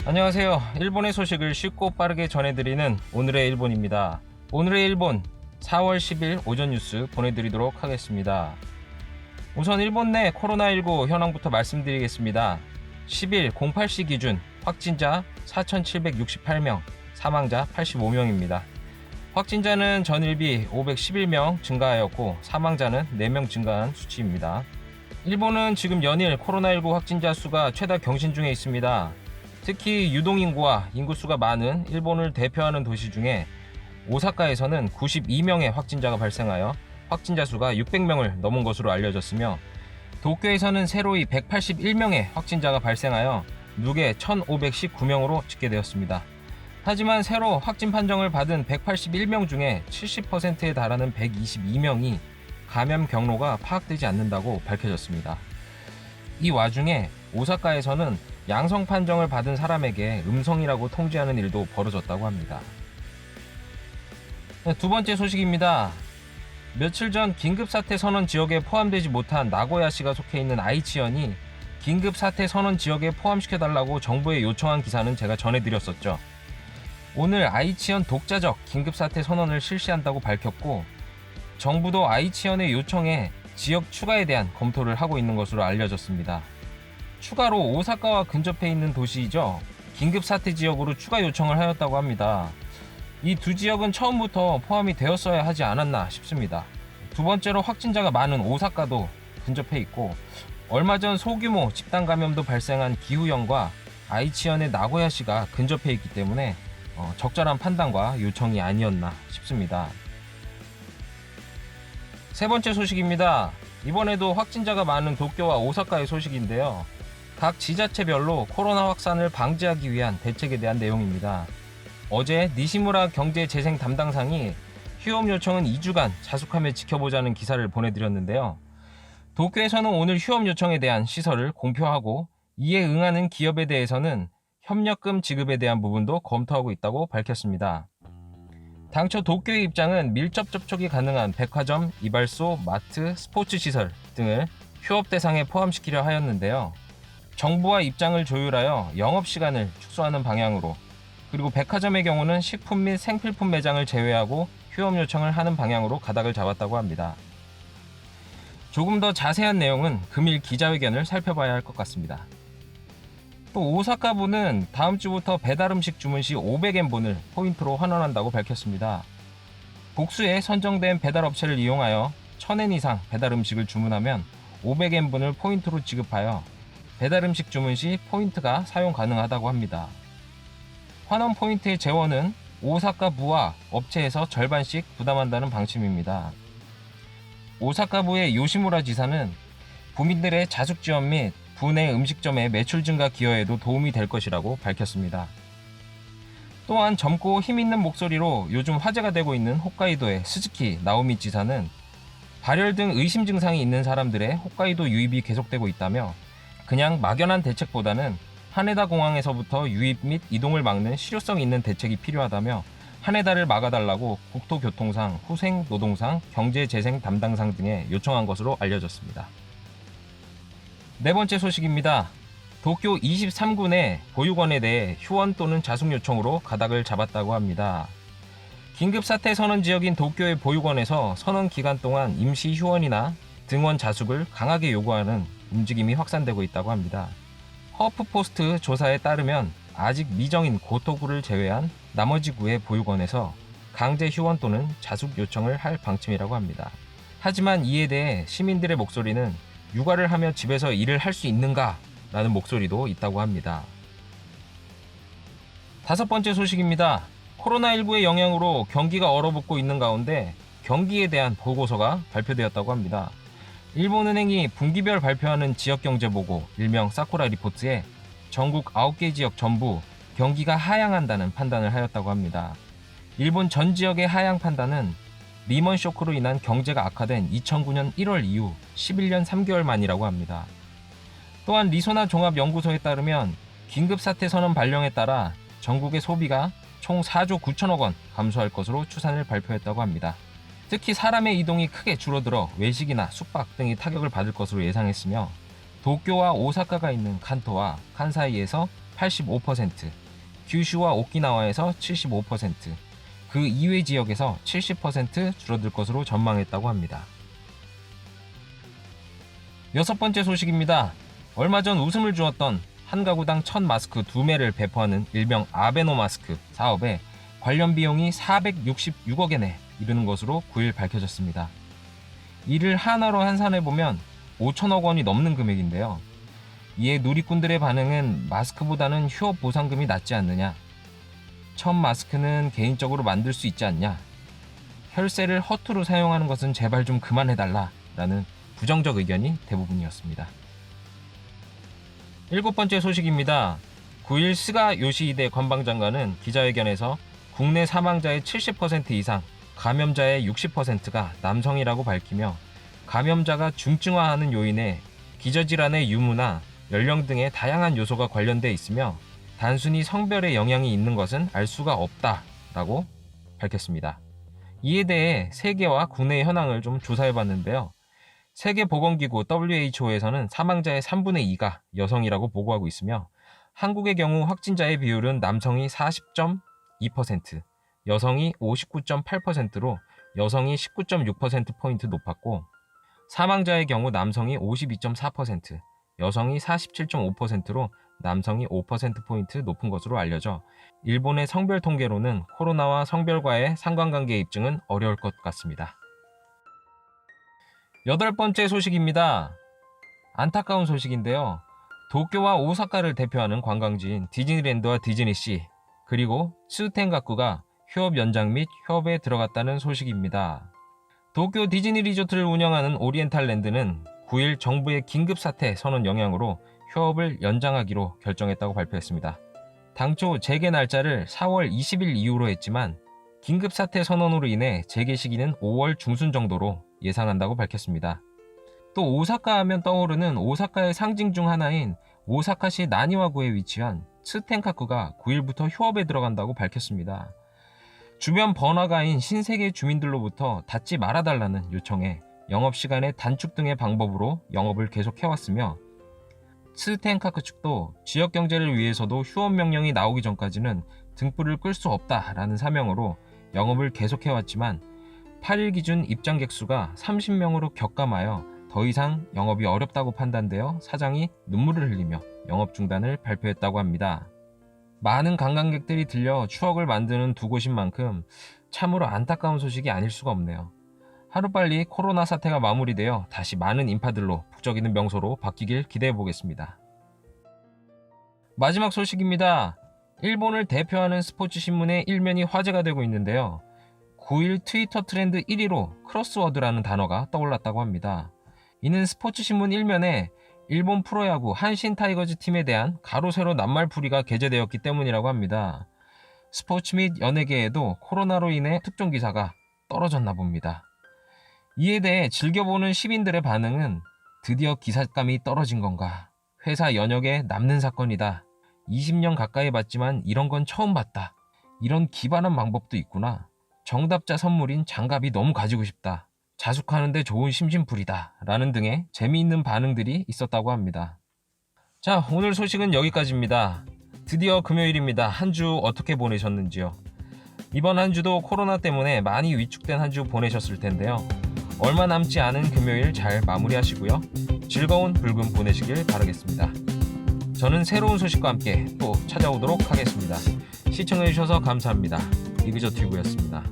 안녕하세요. 일본의 소식을 쉽고 빠르게 전해드리는 오늘의 일본입니다. 오늘의 일본 4월 10일 오전 뉴스 보내드리도록 하겠습니다. 우선 일본 내 코로나19 현황부터 말씀드리겠습니다. 10일 08시 기준 확진자 4,768명, 사망자 85명입니다. 확진자는 전일비 511명 증가하였고 사망자는 4명 증가한 수치입니다. 일본은 지금 연일 코로나19 확진자 수가 최다 경신 중에 있습니다. 특히 유동인구와 인구수가 많은 일본을 대표하는 도시 중에 오사카에서는 92명의 확진자가 발생하여 확진자 수가 600명을 넘은 것으로 알려졌으며, 도쿄에서는 새로이 181명의 확진자가 발생하여 누계 1519명으로 집계되었습니다. 하지만 새로 확진 판정을 받은 181명 중에 70%에 달하는 122명이 감염 경로가 파악되지 않는다고 밝혀졌습니다. 이 와중에 오사카에서는 양성 판정을 받은 사람에게 음성이라고 통지하는 일도 벌어졌다고 합니다. 두 번째 소식입니다. 며칠 전 긴급사태 선언 지역에 포함되지 못한 나고야시가 속해 있는 아이치현이 긴급사태 선언 지역에 포함시켜달라고 정부에 요청한 기사는 제가 전해드렸었죠. 오늘 아이치현 독자적 긴급사태 선언을 실시한다고 밝혔고, 정부도 아이치현의 요청에 지역 추가에 대한 검토를 하고 있는 것으로 알려졌습니다. 추가로 오사카와 근접해 있는 도시이죠. 긴급사태 지역으로 추가 요청을 하였다고 합니다. 이 두 지역은 처음부터 포함이 되었어야 하지 않았나 싶습니다. 두 번째로 확진자가 많은 오사카도 근접해 있고, 얼마 전 소규모 집단 감염도 발생한 기후현과 아이치현의 나고야시가 근접해 있기 때문에 적절한 판단과 요청이 아니었나 싶습니다. 세 번째 소식입니다. 이번에도 확진자가 많은 도쿄와 오사카의 소식인데요. 각 지자체별로 코로나 확산을 방지하기 위한 대책에 대한 내용입니다. 어제 니시무라 경제재생 담당상이 휴업 요청은 2주간 자숙하며 지켜보자는 기사를 보내드렸는데요. 도쿄에서는 오늘 휴업 요청에 대한 시설을 공표하고, 이에 응하는 기업에 대해서는 협력금 지급에 대한 부분도 검토하고 있다고 밝혔습니다. 당초 도쿄의 입장은 밀접 접촉이 가능한 백화점, 이발소, 마트, 스포츠 시설 등을 휴업 대상에 포함시키려 하였는데요. 정부와 입장을 조율하여 영업시간을 축소하는 방향으로, 그리고 백화점의 경우는 식품 및 생필품 매장을 제외하고 휴업 요청을 하는 방향으로 가닥을 잡았다고 합니다. 조금 더 자세한 내용은 금일 기자회견을 살펴봐야 할 것 같습니다. 또 오사카부는 다음 주부터 배달음식 주문 시 500엔분을 포인트로 환원한다고 밝혔습니다. 복수에 선정된 배달업체를 이용하여 1000엔 이상 배달음식을 주문하면 500엔분을 포인트로 지급하여 배달음식 주문 시 포인트가 사용 가능하다고 합니다. 환원 포인트의 재원은 오사카부와 업체에서 절반씩 부담한다는 방침입니다. 오사카부의 요시무라 지사는 부민들의 자숙 지원 및 부내 음식점의 매출 증가 기여에도 도움이 될 것이라고 밝혔습니다. 또한 젊고 힘있는 목소리로 요즘 화제가 되고 있는 홋카이도의 스즈키 나오미 지사는 발열 등 의심 증상이 있는 사람들의 홋카이도 유입이 계속되고 있다며, 그냥 막연한 대책보다는 하네다 공항에서부터 유입 및 이동을 막는 실효성 있는 대책이 필요하다며 하네다를 막아달라고 국토교통상, 후생노동상, 경제재생 담당상 등에 요청한 것으로 알려졌습니다. 네 번째 소식입니다. 도쿄 23구 내 보육원에 대해 휴원 또는 자숙 요청으로 가닥을 잡았다고 합니다. 긴급사태 선언 지역인 도쿄의 보육원에서 선언 기간 동안 임시 휴원이나 등원 자숙을 강하게 요구하는 움직임이 확산되고 있다고 합니다. 허프포스트 조사에 따르면 아직 미정인 고토구를 제외한 나머지 구의 보육원에서 강제 휴원 또는 자숙 요청을 할 방침이라고 합니다. 하지만 이에 대해 시민들의 목소리는 육아를 하며 집에서 일을 할 수 있는가? 라는 목소리도 있다고 합니다. 다섯 번째 소식입니다. 코로나19의 영향으로 경기가 얼어붙고 있는 가운데 경기에 대한 보고서가 발표되었다고 합니다. 일본은행이 분기별 발표하는 지역경제보고, 일명 사쿠라 리포트에 전국 9개 지역 전부 경기가 하향한다는 판단을 하였다고 합니다. 일본 전 지역의 하향 판단은 리먼 쇼크로 인한 경제가 악화된 2009년 1월 이후 11년 3개월 만이라고 합니다. 또한 리소나 종합연구소에 따르면 긴급사태 선언 발령에 따라 전국의 소비가 총 4조 9천억 원 감소할 것으로 추산을 발표했다고 합니다. 특히 사람의 이동이 크게 줄어들어 외식이나 숙박 등이 타격을 받을 것으로 예상했으며, 도쿄와 오사카가 있는 칸토와 칸사이에서 85%, 규슈와 오키나와에서 75%, 그 이외 지역에서 70% 줄어들 것으로 전망했다고 합니다. 여섯 번째 소식입니다. 얼마 전 웃음을 주었던 한 가구당 1000마스크 2매를 배포하는 일명 아베노마스크 사업에 관련 비용이 466억엔에 이르는 것으로 9일 밝혀졌습니다. 이를 하나로 환산해보면 5천억 원이 넘는 금액인데요. 이에 누리꾼들의 반응은 마스크보다는 휴업 보상금이 낫지 않느냐, 1000마스크는 개인적으로 만들 수 있지 않냐, 혈세를 허투루 사용하는 것은 제발 좀 그만해달라 라는 부정적 의견이 대부분이었습니다. 일곱 번째 소식입니다. 9일 스가 요시히데 관방장관은 기자회견에서 국내 사망자의 70% 이상, 감염자의 60%가 남성이라고 밝히며 감염자가 중증화하는 요인에 기저질환의 유무나 연령 등의 다양한 요소가 관련돼 있으며 단순히 성별의 영향이 있는 것은 알 수가 없다라고 밝혔습니다. 이에 대해 세계와 국내 현황을 좀 조사해봤는데요. 세계보건기구 WHO에서는 사망자의 3분의 2가 여성이라고 보고하고 있으며 한국의 경우 확진자의 비율은 남성이 40.2%, 여성이 59.8%로 여성이 19.6%포인트 높았고 사망자의 경우 남성이 52.4%, 여성이 47.5%로 남성이 5%포인트 높은 것으로 알려져 일본의 성별 통계로는 코로나와 성별과의 상관관계 입증은 어려울 것 같습니다. 여덟 번째 소식입니다. 안타까운 소식인데요. 도쿄와 오사카를 대표하는 관광지인 디즈니랜드와 디즈니시 그리고 츠텐가쿠가 휴업 연장 및 휴업에 들어갔다는 소식입니다. 도쿄 디즈니 리조트를 운영하는 오리엔탈랜드는 9일 정부의 긴급사태 선언 영향으로 휴업을 연장하기로 결정했다고 발표했습니다. 당초 재개 날짜를 4월 20일 이후로 했지만 긴급사태 선언으로 인해 재개 시기는 5월 중순 정도로 예상한다고 밝혔습니다. 또 오사카 하면 떠오르는 오사카의 상징 중 하나인 오사카시 나니와구에 위치한 츠텐카쿠가 9일부터 휴업에 들어간다고 밝혔습니다. 주변 번화가인 신세계 주민들로부터 닫지 말아달라는 요청에 영업시간의 단축 등의 방법으로 영업을 계속해왔으며 츠텐카쿠 측도 지역경제를 위해서도 휴업 명령이 나오기 전까지는 등불을 끌 수 없다라는 사명으로 영업을 계속해왔지만 8일 기준 입장객 수가 30명으로 격감하여 더 이상 영업이 어렵다고 판단되어 사장이 눈물을 흘리며 영업 중단을 발표했다고 합니다. 많은 관광객들이 들려 추억을 만드는 두 곳인 만큼 참으로 안타까운 소식이 아닐 수가 없네요. 하루빨리 코로나 사태가 마무리되어 다시 많은 인파들로 북적이는 명소로 바뀌길 기대해보겠습니다. 마지막 소식입니다. 일본을 대표하는 스포츠 신문의 일면이 화제가 되고 있는데요. 9일 트위터 트렌드 1위로 크로스워드라는 단어가 떠올랐다고 합니다. 이는 스포츠 신문 일면에 일본 프로야구 한신 타이거즈 팀에 대한 가로 세로 낱말풀이가 게재되었기 때문이라고 합니다. 스포츠 및 연예계에도 코로나로 인해 특종 기사가 떨어졌나 봅니다. 이에 대해 즐겨보는 시민들의 반응은 드디어 기사감이 떨어진 건가? 회사 연역에 남는 사건이다. 20년 가까이 봤지만 이런 건 처음 봤다. 이런 기발한 방법도 있구나. 정답자 선물인 장갑이 너무 가지고 싶다. 자숙하는데 좋은 심심풀이다. 라는 등의 재미있는 반응들이 있었다고 합니다. 자, 오늘 소식은 여기까지입니다. 드디어 금요일입니다. 한 주 어떻게 보내셨는지요? 이번 한 주도 코로나 때문에 많이 위축된 한 주 보내셨을 텐데요. 얼마 남지 않은 금요일 잘 마무리하시고요. 즐거운 불금 보내시길 바라겠습니다. 저는 새로운 소식과 함께 또 찾아오도록 하겠습니다. 시청해주셔서 감사합니다. 이그저튜브였습니다.